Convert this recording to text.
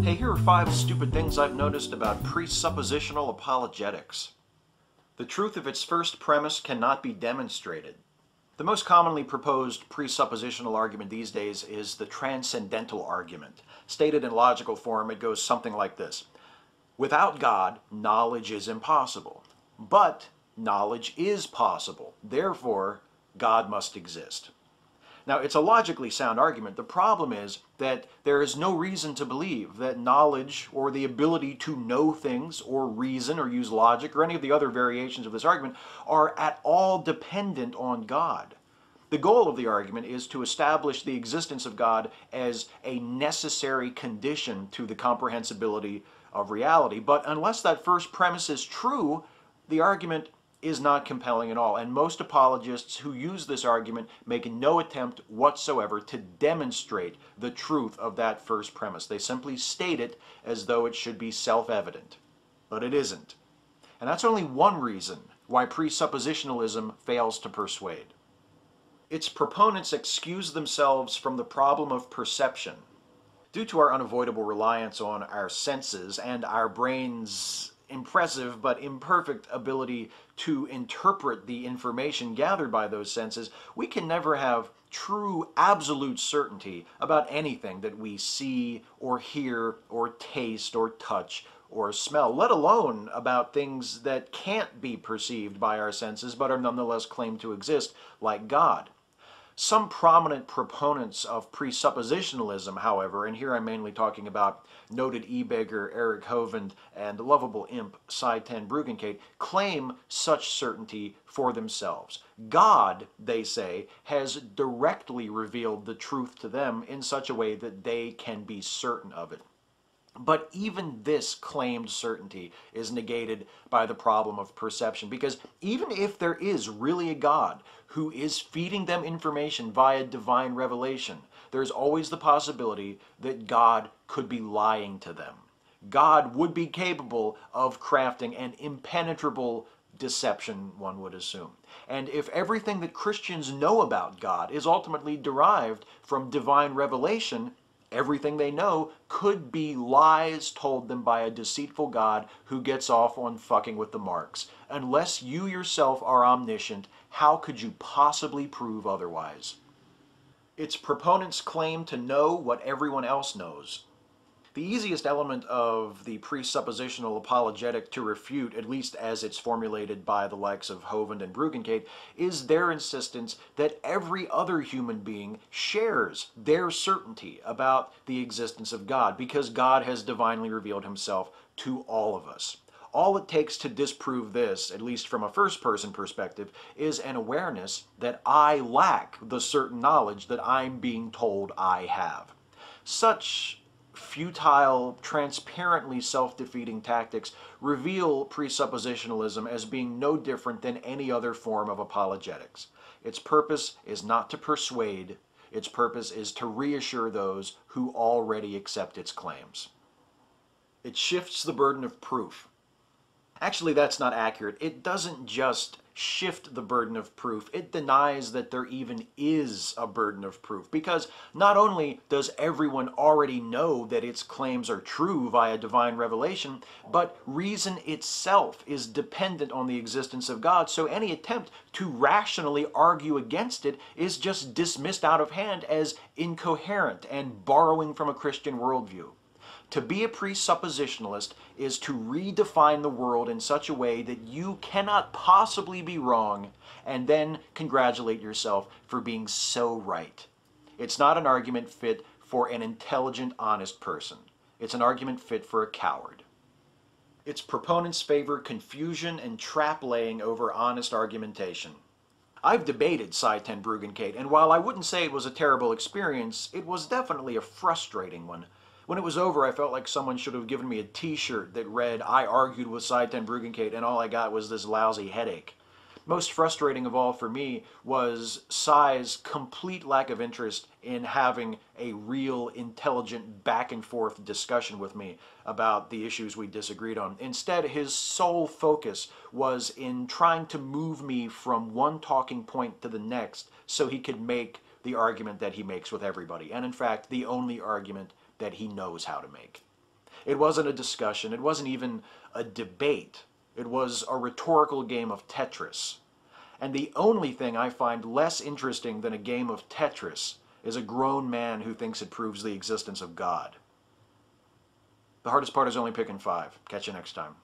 Hey, here are 5 stupid things I've noticed about presuppositional apologetics. The truth of its first premise cannot be demonstrated. The most commonly proposed presuppositional argument these days is the transcendental argument. Stated in logical form, it goes something like this. Without God, knowledge is impossible. But knowledge is possible. Therefore, God must exist. Now, it's a logically sound argument. The problem is that there is no reason to believe that knowledge or the ability to know things or reason or use logic or any of the other variations of this argument are at all dependent on God. The goal of the argument is to establish the existence of God as a necessary condition to the comprehensibility of reality. But unless that first premise is true, the argument is not compelling at all, and most apologists who use this argument make no attempt whatsoever to demonstrate the truth of that first premise. They simply state it as though it should be self-evident, but it isn't. And that's only one reason why presuppositionalism fails to persuade. Its proponents excuse themselves from the problem of perception. Due to our unavoidable reliance on our senses and our brains' impressive but imperfect ability to interpret the information gathered by those senses, we can never have true absolute certainty about anything that we see or hear or taste or touch or smell, let alone about things that can't be perceived by our senses but are nonetheless claimed to exist, like God. Some prominent proponents of presuppositionalism, however, and here I'm mainly talking about noted e-beggar Eric Hovind and lovable imp Sye Ten Bruggencate, claim such certainty for themselves. God, they say, has directly revealed the truth to them in such a way that they can be certain of it. But even this claimed certainty is negated by the problem of perception, because even if there is really a God who is feeding them information via divine revelation, there's always the possibility that God could be lying to them. God would be capable of crafting an impenetrable deception, one would assume. And if everything that Christians know about God is ultimately derived from divine revelation, everything they know could be lies told them by a deceitful God who gets off on fucking with the marks. Unless you yourself are omniscient, how could you possibly prove otherwise? Its proponents claim to know what everyone else knows. The easiest element of the presuppositional apologetic to refute, at least as it's formulated by the likes of Hovind and Bruggencate, is their insistence that every other human being shares their certainty about the existence of God, because God has divinely revealed himself to all of us. All it takes to disprove this, at least from a first-person perspective, is an awareness that I lack the certain knowledge that I'm being told I have. Such futile, transparently self-defeating tactics reveal presuppositionalism as being no different than any other form of apologetics. Its purpose is not to persuade, its purpose is to reassure those who already accept its claims. It shifts the burden of proof. Actually, that's not accurate. It doesn't just shift the burden of proof, it denies that there even is a burden of proof, because not only does everyone already know that its claims are true via divine revelation, but reason itself is dependent on the existence of God, so any attempt to rationally argue against it is just dismissed out of hand as incoherent and borrowing from a Christian worldview. To be a presuppositionalist is to redefine the world in such a way that you cannot possibly be wrong and then congratulate yourself for being so right. It's not an argument fit for an intelligent, honest person. It's an argument fit for a coward. Its proponents favor confusion and trap-laying over honest argumentation. I've debated Sye Ten Bruggencate, and while I wouldn't say it was a terrible experience, it was definitely a frustrating one. When it was over, I felt like someone should have given me a t-shirt that read, "I argued with Sye Ten Bruggencate and all I got was this lousy headache." Most frustrating of all for me was Sye's complete lack of interest in having a real, intelligent, back-and-forth discussion with me about the issues we disagreed on. Instead, his sole focus was in trying to move me from one talking point to the next so he could make the argument that he makes with everybody, and in fact, the only argument that he knows how to make. It wasn't a discussion. It wasn't even a debate. It was a rhetorical game of Tetris. And the only thing I find less interesting than a game of Tetris is a grown man who thinks it proves the existence of God. The hardest part is only picking 5. Catch you next time.